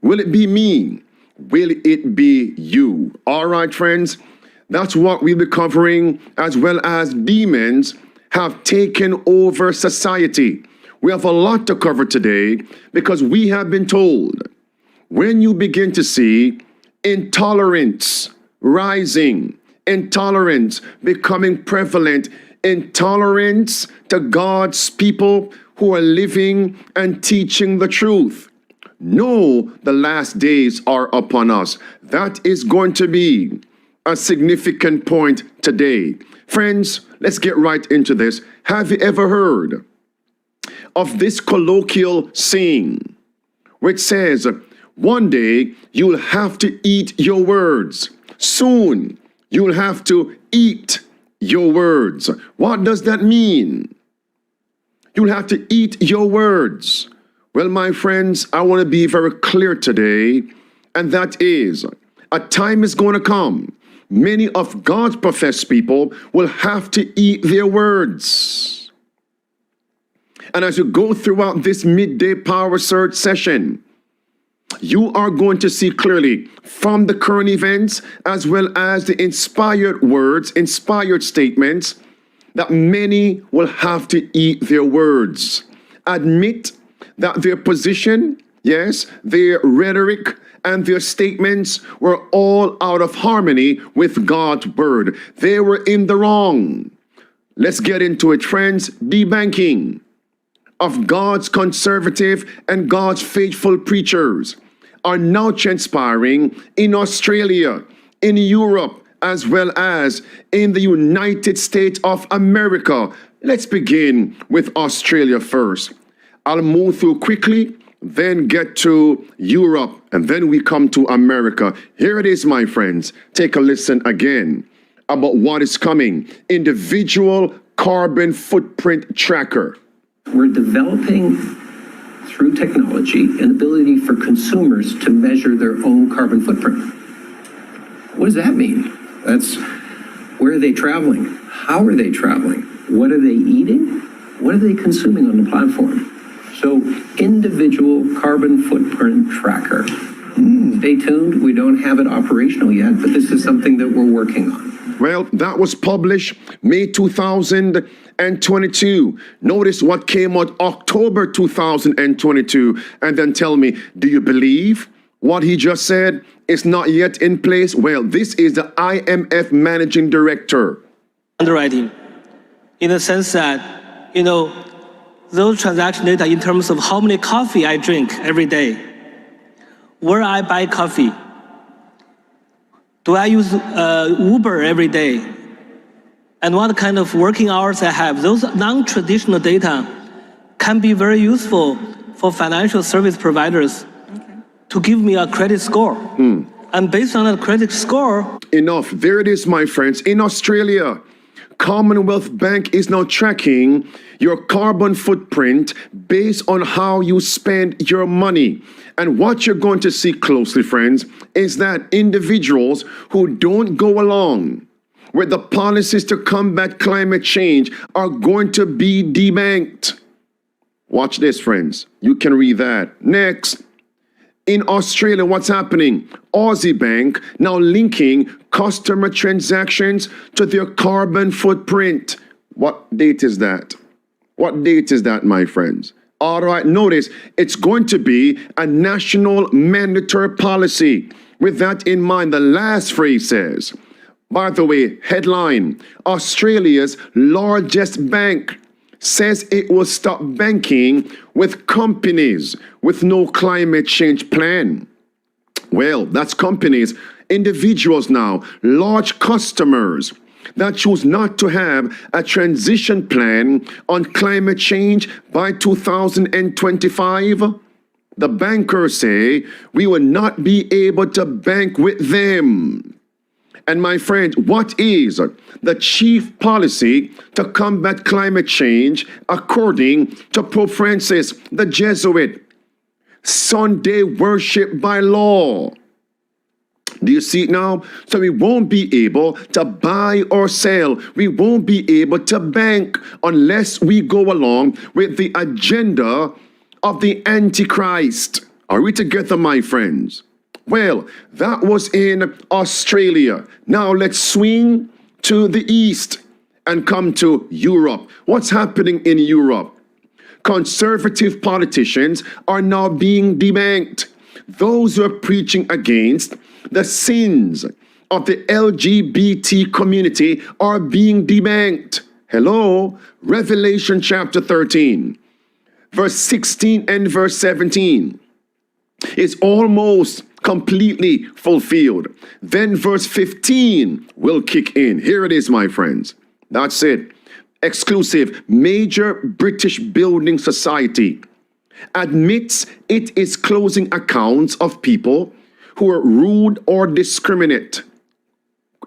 Will it be me? Will it be you? All right, friends, that's what we'll be covering, as well as demons have taken over society. We have a lot to cover today because we have been told when you begin to see intolerance rising, intolerance becoming prevalent, intolerance to God's people who are living and teaching the truth. No, the last days are upon us. That is going to be a significant point today. Friends, let's get right into this. Have you ever heard of this colloquial saying which says, one day you'll have to eat your words. Soon you'll have to eat your words. What does that mean? You'll have to eat your words. Well, my friends, I want to be very clear today, and that is, a time is going to come. Many of God's professed people will have to eat their words. And as you go throughout this midday power surge session, you are going to see clearly from the current events, as well as the inspired words, inspired statements, that many will have to eat their words. Admit that their position, yes, their rhetoric and their statements were all out of harmony with God's word. They were in the wrong. Let's get into it, friends. Debanking of God's conservative and God's faithful preachers are now transpiring in Australia, in Europe, as well as in the United States of America. Let's begin with Australia first. I'll move through quickly, then get to Europe, and then we come to America. Here it is, my friends. Take a listen again about what is coming. Individual carbon footprint tracker. We're developing, through technology, an ability for consumers to measure their own carbon footprint. What does that mean? That's where are they traveling? How are they traveling? What are they eating? What are they consuming on the platform? So, individual carbon footprint tracker. Stay tuned. We don't have it operational yet, but this is something that we're working on. Well, that was published May 2022. Notice what came out October 2022. And then tell me, do you believe what he just said is not yet in place? Well, this is the IMF Managing Director. Underwriting, in the sense that, those transaction data in terms of how many coffee I drink every day, where I buy coffee, do I use Uber every day, and what kind of working hours I have. Those non-traditional data can be very useful for financial service providers to give me a credit score. And based on that credit score... Enough. There it is, my friends. In Australia, Commonwealth Bank is now tracking your carbon footprint based on how you spend your money. And what you're going to see closely, friends, is that individuals who don't go along with the policies to combat climate change are going to be debanked. Watch this, friends. You can read that. Next. In Australia, what's happening? Aussie Bank now linking customer transactions to their carbon footprint. What date is that? What date is that, my friends? All right, notice it's going to be a national mandatory policy. With that in mind, the last phrase says, by the way, headline, Australia's largest bank says it will stop banking with companies with no climate change plan. Well, that's companies, individuals now, large customers that choose not to have a transition plan on climate change by 2025. The bankers say we will not be able to bank with them. And my friend, what is the chief policy to combat climate change according to Pope Francis, the Jesuit? Sunday worship by law. Do you see it now? So we won't be able to buy or sell. We won't be able to bank unless we go along with the agenda of the Antichrist. Are we together, my friends? Well, that was in Australia. Now let's swing to the east and come to Europe. What's happening in Europe? Conservative politicians are now being debanked. Those who are preaching against the sins of the LGBT community are being debanked. Hello? Revelation chapter 13, verse 16 and verse 17 is almost completely fulfilled. Then verse 15 will kick in. Here it is, my friends. That's it. Exclusive. Major British Building Society admits it is closing accounts of people who are rude or discriminate.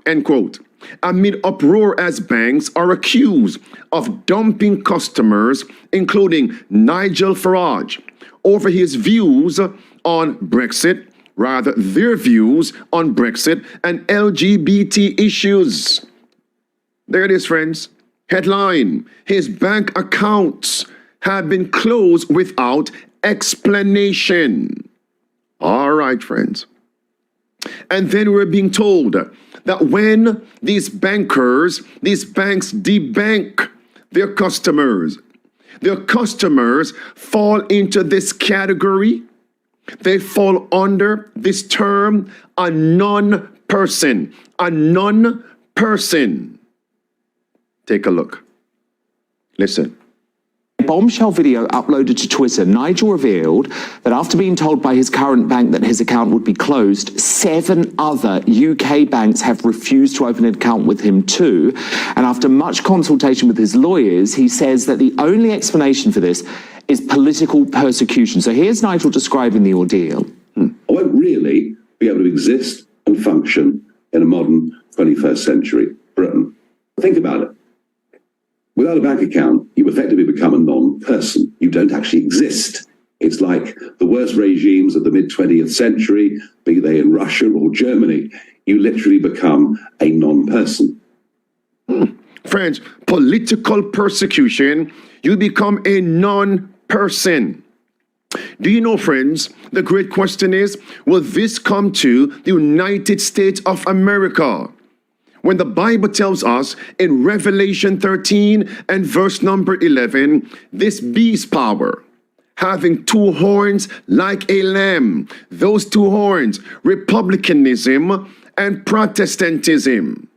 End quote. Amid uproar as banks are accused of dumping customers, including Nigel Farage, over his views on Brexit, rather their views on Brexit and LGBT issues. There it is, friends. Headline: his bank accounts have been closed without explanation. All right, friends. And then we're being told that when these banks debank their customers fall into this category. They fall under this term, a non-person. A non-person. Take a look. Listen. Bombshell video uploaded to Twitter, Nigel revealed that after being told by his current bank that his account would be closed, 7 other UK banks have refused to open an account with him too. And after much consultation with his lawyers, he says that the only explanation for this is political persecution. So here's Nigel describing the ordeal. I won't really be able to exist and function in a modern 21st century Britain. Think about it. Without a bank account, you effectively become a non-person. You don't actually exist. It's like the worst regimes of the mid-20th century, be they in Russia or Germany. You literally become a non-person. Friends, political persecution, you become a non-person. Do you know, friends, the great question is, will this come to the United States of America? When the Bible tells us in Revelation 13 and verse number 11, this beast power, having 2 horns like a lamb, those 2 horns, republicanism and Protestantism,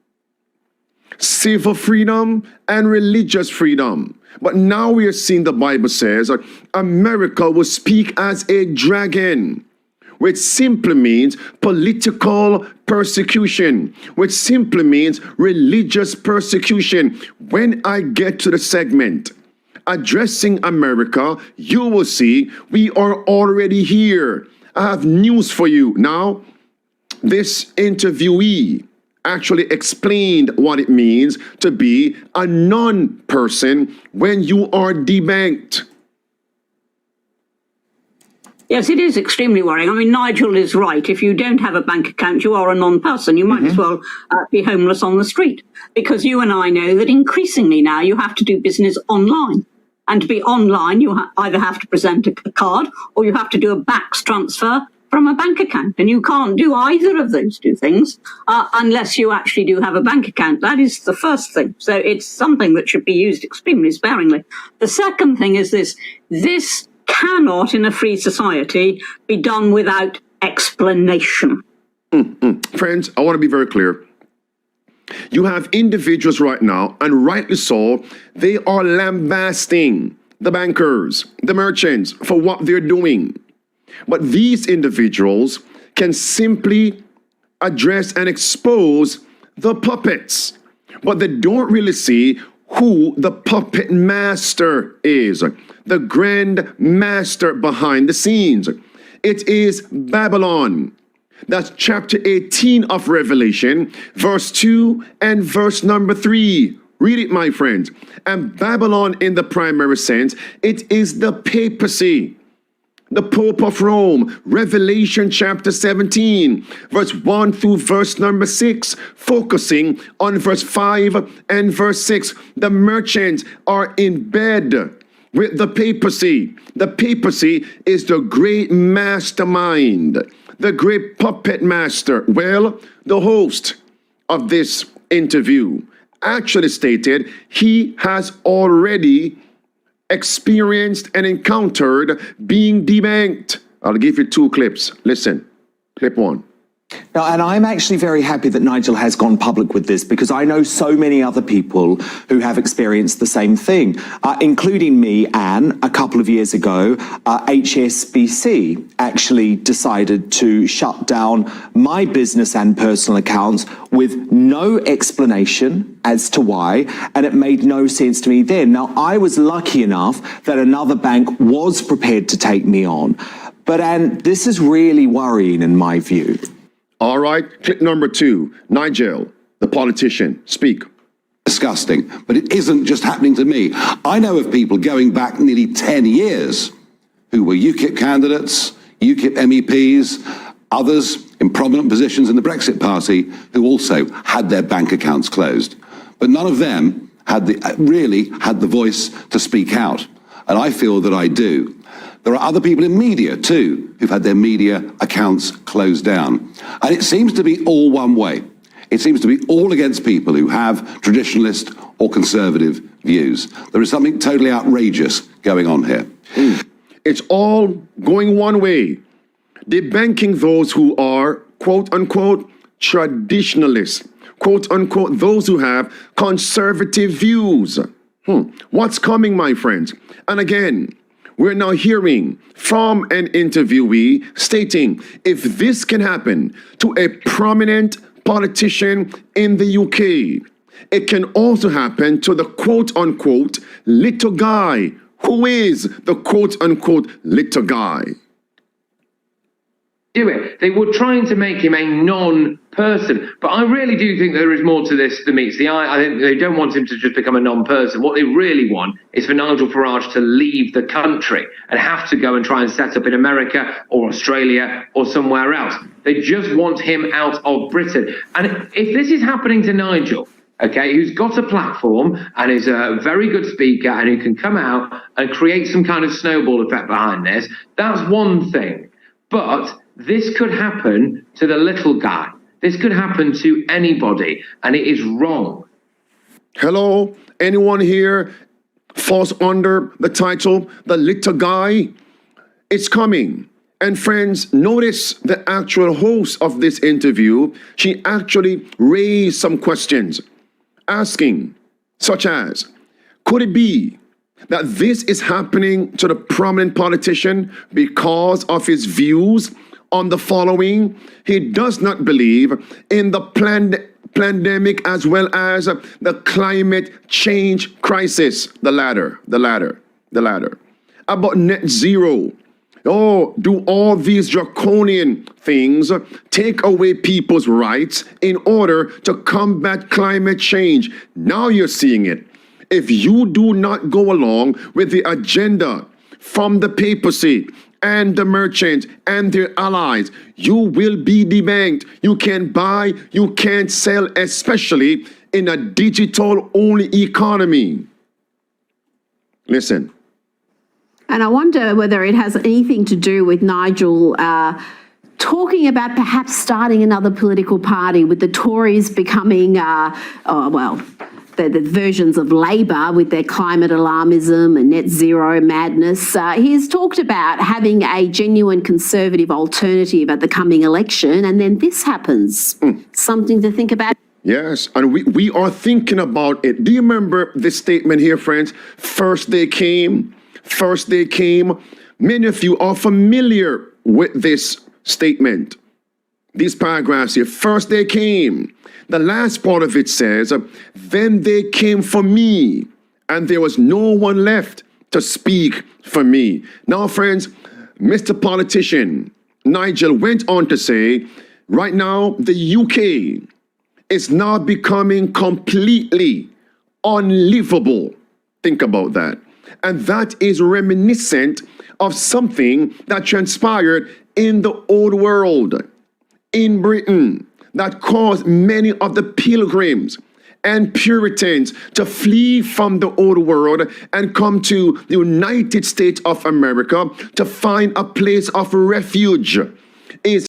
civil freedom and religious freedom. But now we are seeing the Bible says America will speak as a dragon, which simply means political persecution, which simply means religious persecution. When I get to the segment addressing America, you will see we are already here. I have news for you. Now, this interviewee actually explained what it means to be a non-person when you are debanked. Yes, it is extremely worrying. I mean, Nigel is right. If you don't have a bank account, you are a non-person. You might as well be homeless on the street, because you and I know that increasingly now you have to do business online. And to be online, you either have to present a card or you have to do a BACS transfer from a bank account. And you can't do either of those 2 things unless you actually do have a bank account. That is the first thing. So it's something that should be used extremely sparingly. The second thing is this cannot, in a free society, be done without explanation. Friends, I want to be very clear. You have individuals right now, and rightly so, they are lambasting the bankers, the merchants, for what they're doing. But these individuals can simply address and expose the puppets, but they don't really see who the puppet master is, the grand master behind the scenes. It is Babylon. That's chapter 18 of Revelation, verse 2 and verse number 3. Read it, my friends. And Babylon, in the primary sense, it is the papacy, the Pope of Rome. Revelation chapter 17, verse 1 through verse number 6, focusing on verse 5 and verse 6. The merchants are in bed with the papacy. The papacy is the great mastermind, the great puppet master. Well, the host of this interview actually stated he has already experienced and encountered being debanked. I'll give you 2 clips. Listen, clip 1. Now, and I'm actually very happy that Nigel has gone public with this, because I know so many other people who have experienced the same thing, including me, Anne. A couple of years ago, HSBC actually decided to shut down my business and personal accounts with no explanation as to why, and it made no sense to me then. Now, I was lucky enough that another bank was prepared to take me on, but Anne, this is really worrying in my view. All right, clip number 2. Nigel, the politician, speak. Disgusting, but it isn't just happening to me. I know of people going back nearly 10 years who were UKIP candidates, UKIP MEPs, others in prominent positions in the Brexit Party who also had their bank accounts closed. But none of them really had the voice to speak out. And I feel that I do. There are other people in media too who've had their media accounts closed down. And it seems to be all one way. It seems to be all against people who have traditionalist or conservative views. There is something totally outrageous going on here. It's all going one way. Debanking those who are, quote unquote, traditionalists, quote unquote, those who have conservative views. What's coming, my friends? And again, we're now hearing from an interviewee stating if this can happen to a prominent politician in the UK, it can also happen to the quote-unquote little guy. Who is the quote-unquote little guy? Do it. They were trying to make him a non-person, but I really do think there is more to this than meets the eye. I think they don't want him to just become a non-person. What they really want is for Nigel Farage to leave the country and have to go and try and set up in America or Australia or somewhere else. They just want him out of Britain. And if this is happening to Nigel, okay, who's got a platform and is a very good speaker and who can come out and create some kind of snowball effect behind this, that's one thing. But this could happen to the little guy. This could happen to anybody, and it is wrong. Hello, anyone here falls under the title, the little guy? It's coming. And friends, notice the actual host of this interview, she actually raised some questions, asking, such as, could it be that this is happening to the prominent politician because of his views on the following? He does not believe in the pandemic as well as the climate change crisis. The latter. About net zero. Oh, do all these draconian things take away people's rights in order to combat climate change? Now you're seeing it. If you do not go along with the agenda from the papacy and the merchants and their allies, you will be debanked. You can't buy, you can't sell, especially in a digital-only economy. Listen. And I wonder whether it has anything to do with Nigel talking about perhaps starting another political party, with the Tories becoming, the versions of Labor with their climate alarmism and net zero madness. He's talked about having a genuine conservative alternative at the coming election, and then this happens. Something to think about. Yes, and we are thinking about it. Do you remember this statement here, friends? First they came. Many of you are familiar with this statement. These paragraphs here. First they came. The last part of it says, then they came for me, and there was no one left to speak for me. Now, friends, Mr. Politician Nigel went on to say, right now, the UK is now becoming completely unlivable. Think about that. And that is reminiscent of something that transpired in the old world, in Britain, that caused many of the pilgrims and Puritans to flee from the old world and come to the United States of America to find a place of refuge is